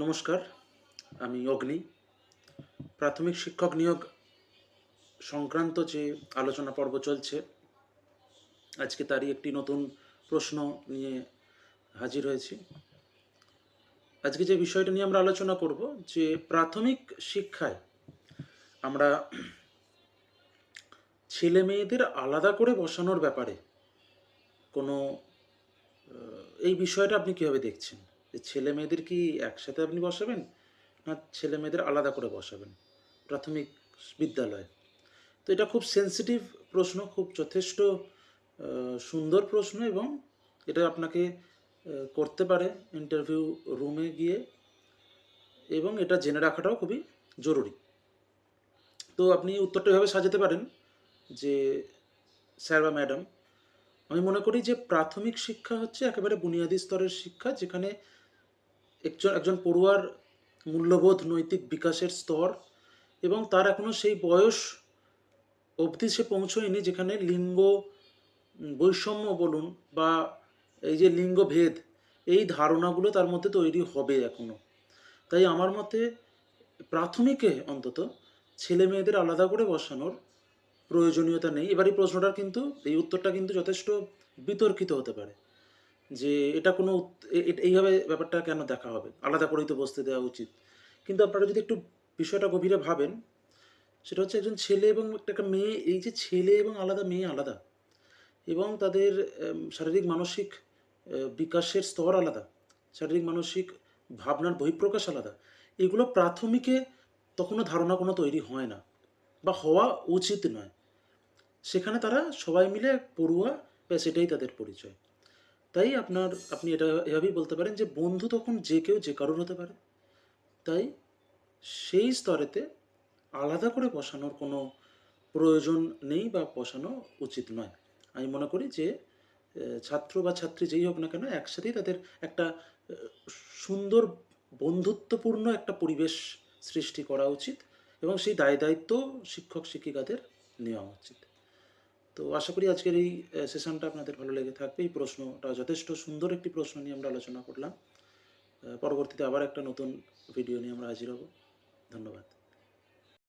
নমস্কার, আমি অগ্নি। প্রাথমিক শিক্ষক নিয়োগ সংক্রান্ত যে আলোচনা পর্ব চলছে, আজকে তারই একটি নতুন প্রশ্ন নিয়ে হাজির হয়েছি। আজকে যে বিষয়টা নিয়ে আমরা আলোচনা করব, যে প্রাথমিক শিক্ষায় আমরা ছেলে মেয়েদের আলাদা করে বসানোর ব্যাপারে কোনো এই বিষয়টা আপনি কীভাবে দেখছেন? যে ছেলে মেয়েদের কি একসাথে আপনি বসাবেন, না ছেলে মেয়েদের আলাদা করে বসাবেন প্রাথমিক বিদ্যালয়ে? তো এটা খুব সেন্সিটিভ প্রশ্ন, খুব যথেষ্ট সুন্দর প্রশ্ন, এবং এটা আপনাকে করতে পারে ইন্টারভিউ রুমে গিয়ে, এবং এটা জেনে রাখাটাও খুবই জরুরি। তো আপনি উত্তরটা এভাবে সাজাতে পারেন যে, স্যার বা ম্যাডাম, আমি মনে করি যে প্রাথমিক শিক্ষা হচ্ছে একেবারে বুনিয়াদী স্তরের শিক্ষা, যেখানে একজন পড়ুয়ার মূল্যবোধ, নৈতিক বিকাশের স্তর, এবং তার এখনও সেই বয়স অবধি সে পৌঁছয়নি যেখানে লিঙ্গ বৈষম্য বলুন বা এই যে লিঙ্গভেদ, এই ধারণাগুলো তার মধ্যে তৈরি হবে এখনও। তাই আমার মতে প্রাথমিকে অন্তত ছেলে মেয়েদের আলাদা করে বসানোর প্রয়োজনীয়তা নেই। এবার এই প্রশ্নটার কিন্তু, এই উত্তরটা কিন্তু যথেষ্ট বিতর্কিত হতে পারে, যে এটা কোনো এইভাবে ব্যাপারটা কেন দেখা হবে, আলাদা করেই তো বসতে দেওয়া উচিত। কিন্তু আপনারা যদি একটু বিষয়টা গভীরে ভাবেন, সেটা হচ্ছে একজন ছেলে এবং একটা মেয়ে, এই যে ছেলে এবং আলাদা, মেয়ে আলাদা, এবং তাদের শারীরিক মানসিক বিকাশের স্তর আলাদা, শারীরিক মানসিক ভাবনার বহিঃপ্রকাশ আলাদা। এগুলো প্রাথমিকে তখনও ধারণা কোনো তৈরি হয় না, বা হওয়া উচিত নয়। সেখানে তারা সবাই মিলে পড়ুয়া, ব্যাস এটাই তাদের পরিচয়। তাই আপনি এটা এভাবেই বলতে পারেন যে বন্ধু তখন যে কেউ যে কারোর হতে পারে। তাই সেই স্তরেতে আলাদা করে বসানোর কোনো প্রয়োজন নেই, বা বসানো উচিত নয়। আমি মনে করি যে ছাত্র বা ছাত্রী যেই হোক না কেন, একসাথেই তাদের একটা সুন্দর বন্ধুত্বপূর্ণ একটা পরিবেশ সৃষ্টি করা উচিত, এবং সেই দায়িত্ব শিক্ষক শিক্ষিকাদের নেওয়া উচিত। তো আশা করি আজকের এই সেশনটা আপনাদের ভালো লেগে থাকবে। এই প্রশ্নটা যথেষ্ট সুন্দর একটি প্রশ্ন নিয়ে আমরা আলোচনা করলাম। পরবর্তীতে আবার একটা নতুন ভিডিও নিয়ে আমরা হাজির হব। ধন্যবাদ।